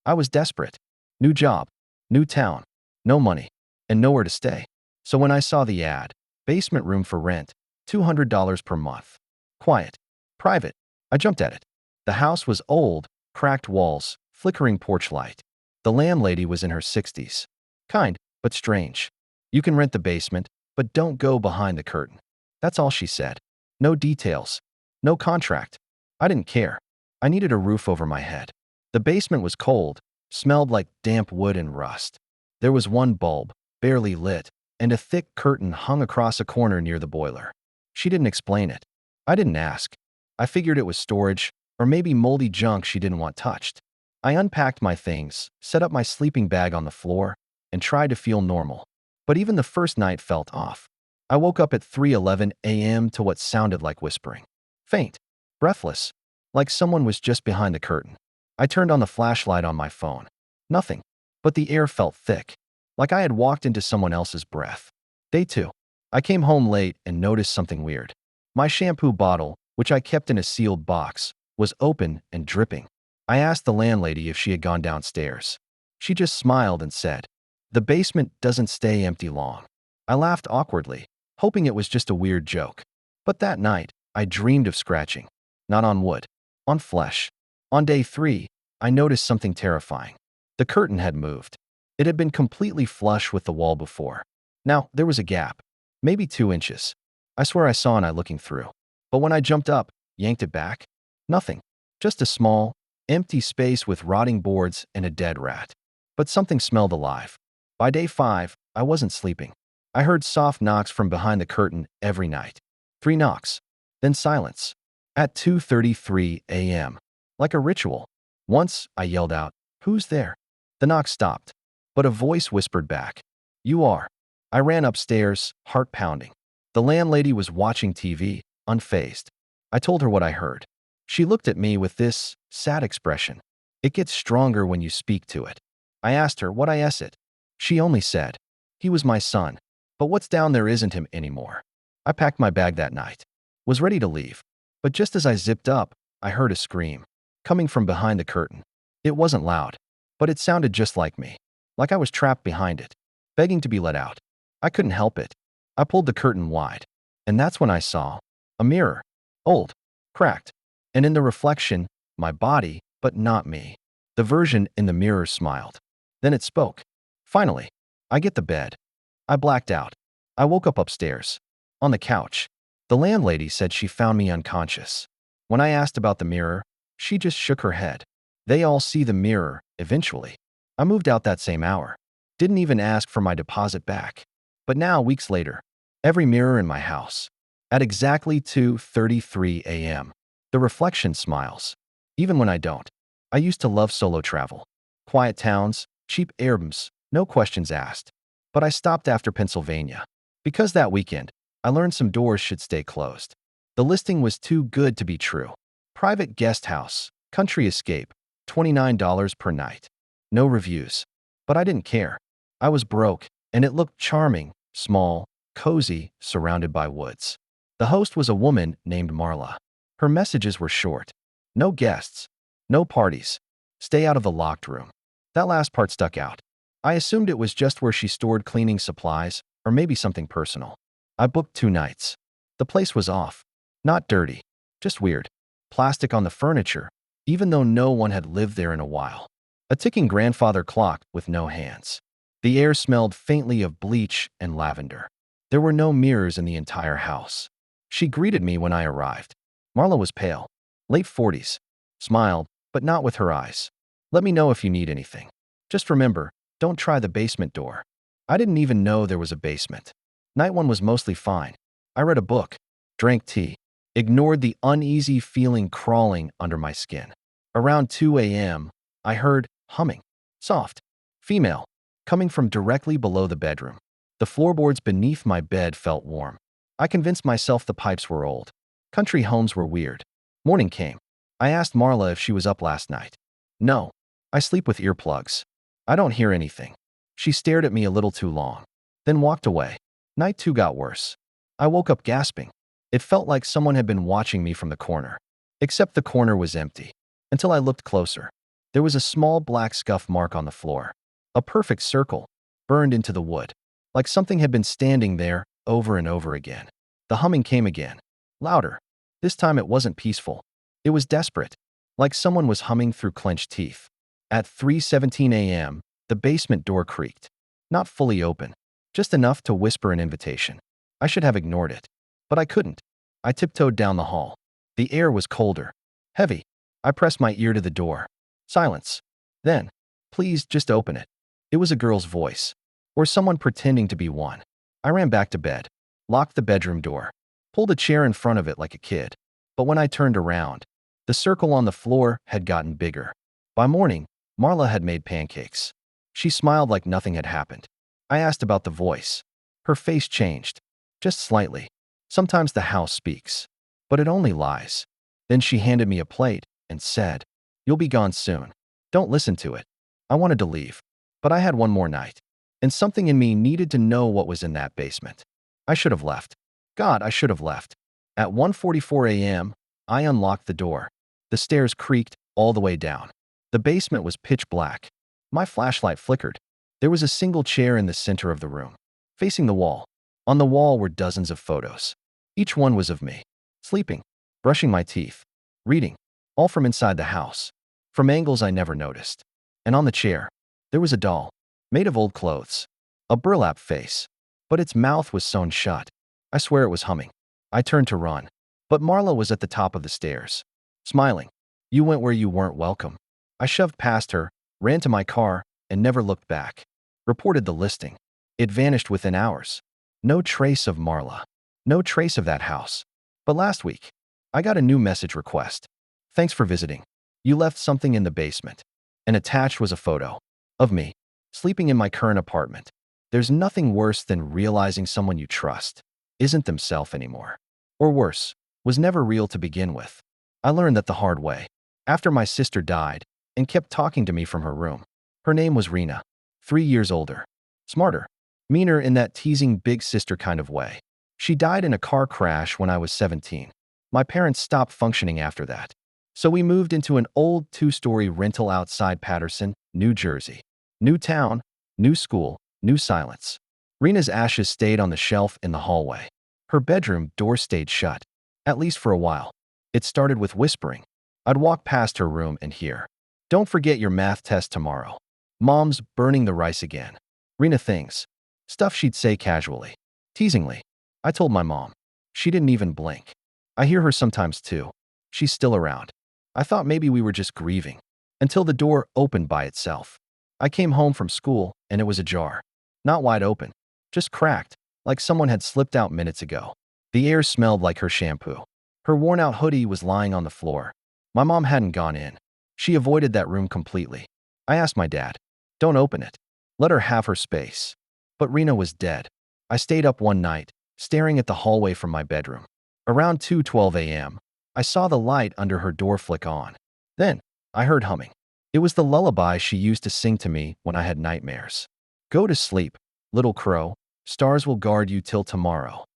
I was desperate. New job, new town, no money, and nowhere to stay. So when I saw the ad, basement room for rent, $200 per month. Quiet, private, I jumped at it. The house was old, cracked walls, flickering porch light. The landlady was in her 60s. Kind, but strange. You can rent the basement, but don't go behind the curtain. That's all she said. No details. No contract. I didn't care. I needed a roof over my head. The basement was cold, smelled like damp wood and rust. There was one bulb, barely lit, and a thick curtain hung across a corner near the boiler. She didn't explain it. I didn't ask. I figured it was storage, or maybe moldy junk she didn't want touched. I unpacked my things, set up my sleeping bag on the floor, and tried to feel normal. But even the first night felt off. I woke up at 3:11 a.m. to what sounded like whispering. Faint, breathless, like someone was just behind the curtain. I turned on the flashlight on my phone. Nothing. But the air felt thick, like I had walked into someone else's breath. Day 2. I came home late and noticed something weird. My shampoo bottle, which I kept in a sealed box, was open and dripping. I asked the landlady if she had gone downstairs. She just smiled and said, "The basement doesn't stay empty long." I laughed awkwardly, hoping it was just a weird joke. But that night, I dreamed of scratching. Not on wood, on flesh. On day 3, I noticed something terrifying. The curtain had moved. It had been completely flush with the wall before. Now, there was a gap, maybe 2 inches. I swear I saw an eye looking through. But when I jumped up, yanked it back, nothing. Just a small, empty space with rotting boards and a dead rat. But something smelled alive. By day 5, I wasn't sleeping. I heard soft knocks from behind the curtain every night. 3 knocks, then silence. At 2:33 a.m., like a ritual. Once, I yelled out, "Who's there?" The knock stopped, but a voice whispered back, "You are." I ran upstairs, heart pounding. The landlady was watching TV, unfazed. I told her what I heard. She looked at me with this sad expression. "It gets stronger when you speak to it." I asked her what I it. She only said, "He was my son, but what's down there isn't him anymore." I packed my bag that night, was ready to leave. But just as I zipped up, I heard a scream, coming from behind the curtain. It wasn't loud, but it sounded just like me, like I was trapped behind it, begging to be let out. I couldn't help it. I pulled the curtain wide, and that's when I saw a mirror, old, cracked, and in the reflection, my body, but not me. The version in the mirror smiled. Then it spoke. Finally, I get the bed. I blacked out. I woke up upstairs, on the couch. The landlady said she found me unconscious. When I asked about the mirror, she just shook her head. They all see the mirror, eventually. I moved out that same hour. Didn't even ask for my deposit back. But now, weeks later, every mirror in my house, at exactly 2:33 a.m., the reflection smiles. Even when I don't. I used to love solo travel. Quiet towns, cheap Airbnbs, no questions asked. But I stopped after Pennsylvania. Because that weekend, I learned some doors should stay closed. The listing was too good to be true. Private guest house, country escape, $29 per night. No reviews. But I didn't care. I was broke, and it looked charming, small, cozy, surrounded by woods. The host was a woman named Marla. Her messages were short. No guests. No parties. Stay out of the locked room. That last part stuck out. I assumed it was just where she stored cleaning supplies, or maybe something personal. I booked 2 nights. The place was off. Not dirty. Just weird. Plastic on the furniture, even though no one had lived there in a while. A ticking grandfather clock with no hands. The air smelled faintly of bleach and lavender. There were no mirrors in the entire house. She greeted me when I arrived. Marla was pale, late 40s, smiled, but not with her eyes. "Let me know if you need anything. Just remember, don't try the basement door." I didn't even know there was a basement. Night 1 was mostly fine. I read a book, drank tea, ignored the uneasy feeling crawling under my skin. Around 2 a.m., I heard humming, soft, female, coming from directly below the bedroom. The floorboards beneath my bed felt warm. I convinced myself the pipes were old. Country homes were weird. Morning came. I asked Marla if she was up last night. "No. I sleep with earplugs. I don't hear anything." She stared at me a little too long, then walked away. Night 2 got worse. I woke up gasping. It felt like someone had been watching me from the corner. Except the corner was empty. Until I looked closer. There was a small black scuff mark on the floor. A perfect circle, burned into the wood, like something had been standing there over and over again. The humming came again, louder. This time it wasn't peaceful. It was desperate, like someone was humming through clenched teeth. At 3:17 a.m., the basement door creaked. Not fully open, just enough to whisper an invitation. I should have ignored it, but I couldn't. I tiptoed down the hall. The air was colder, heavy. I pressed my ear to the door. Silence. Then, please just open it. It was a girl's voice, or someone pretending to be one. I ran back to bed, locked the bedroom door, pulled a chair in front of it like a kid. But when I turned around, the circle on the floor had gotten bigger. By morning, Marla had made pancakes. She smiled like nothing had happened. I asked about the voice. Her face changed, just slightly. Sometimes the house speaks, but it only lies. Then she handed me a plate and said, "You'll be gone soon. Don't listen to it." I wanted to leave, but I had one more night, and something in me needed to know what was in that basement. I should have left. God, I should have left. At 1:44 a.m., I unlocked the door. The stairs creaked all the way down. The basement was pitch black. My flashlight flickered. There was a single chair in the center of the room, facing the wall. On the wall were dozens of photos. Each one was of me, sleeping, brushing my teeth, reading, all from inside the house, from angles I never noticed. And on the chair, there was a doll, made of old clothes, a burlap face, but its mouth was sewn shut. I swear it was humming. I turned to run, but Marla was at the top of the stairs, smiling. "You went where you weren't welcome." I shoved past her, ran to my car, and never looked back. Reported the listing. It vanished within hours. No trace of Marla. No trace of that house. But last week, I got a new message request. "Thanks for visiting. You left something in the basement." And attached was a photo of me, sleeping in my current apartment. There's nothing worse than realizing someone you trust isn't themselves anymore. Or worse, was never real to begin with. I learned that the hard way, after my sister died and kept talking to me from her room. Her name was Rena, 3 years older, smarter, meaner in that teasing big sister kind of way. She died in a car crash when I was 17. My parents stopped functioning after that. So we moved into an old 2-story rental outside Paterson, New Jersey. New town, new school, new silence. Rena's ashes stayed on the shelf in the hallway. Her bedroom door stayed shut, at least for a while. It started with whispering. I'd walk past her room and hear, "Don't forget your math test tomorrow." Mom's burning the rice again. Rena things. Stuff she'd say casually, teasingly. I told my mom. She didn't even blink. I hear her sometimes too. She's still around. I thought maybe we were just grieving, until the door opened by itself. I came home from school and it was ajar. Not wide open, just cracked, like someone had slipped out minutes ago. The air smelled like her shampoo. Her worn-out hoodie was lying on the floor. My mom hadn't gone in. She avoided that room completely. I asked my dad, "Don't open it. Let her have her space." But Rena was dead. I stayed up one night, staring at the hallway from my bedroom. Around 2:12 a.m., I saw the light under her door flick on. Then, I heard humming. It was the lullaby she used to sing to me when I had nightmares. "Go to sleep, little crow. Stars will guard you till tomorrow."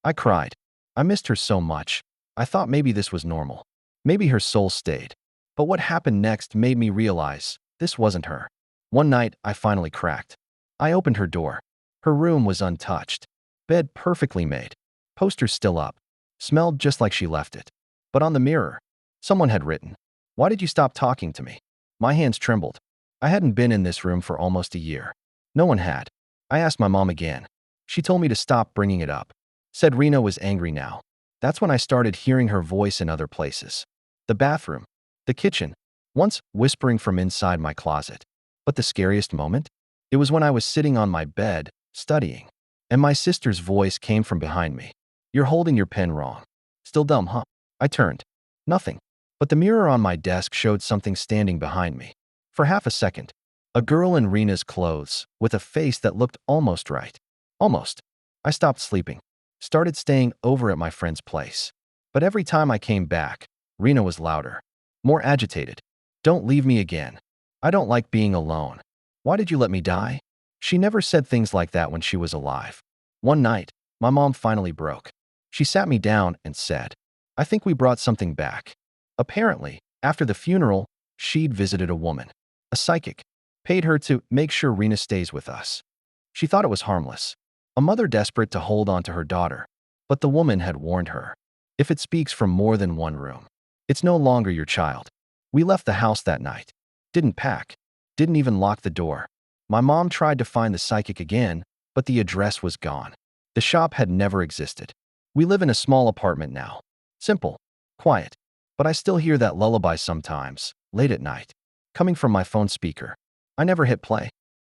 I cried. I missed her so much. I thought maybe this was normal. Maybe her soul stayed. But what happened next made me realize this wasn't her. One night, I finally cracked. I opened her door. Her room was untouched. Bed perfectly made. Posters still up. Smelled just like she left it. But on the mirror, someone had written, "Why did you stop talking to me?" My hands trembled. I hadn't been in this room for almost a year. No one had. I asked my mom again. She told me to stop bringing it up. Said Rena was angry now. That's when I started hearing her voice in other places. The bathroom. The kitchen. Once whispering from inside my closet. But the scariest moment? It was when I was sitting on my bed, studying. And my sister's voice came from behind me. "You're holding your pen wrong." "Still dumb, huh?" I turned. Nothing. But the mirror on my desk showed something standing behind me. For half a second, a girl in Rena's clothes, with a face that looked almost right. Almost. I stopped sleeping. Started staying over at my friend's place. But every time I came back, Rena was louder. More agitated. "Don't leave me again. I don't like being alone. Why did you let me die?" She never said things like that when she was alive. One night, my mom finally broke. She sat me down and said, "I think we brought something back." Apparently, after the funeral, she'd visited a woman. A psychic paid her to make sure Rena stays with us. She thought it was harmless. A mother desperate to hold on to her daughter. But the woman had warned her. If it speaks from more than one room, it's no longer your child. We left the house that night. Didn't pack. Didn't even lock the door. My mom tried to find the psychic again, but the address was gone. The shop had never existed. We live in a small apartment now. Simple, quiet, but I still hear that lullaby sometimes, late at night, coming from my phone speaker. I never hit play.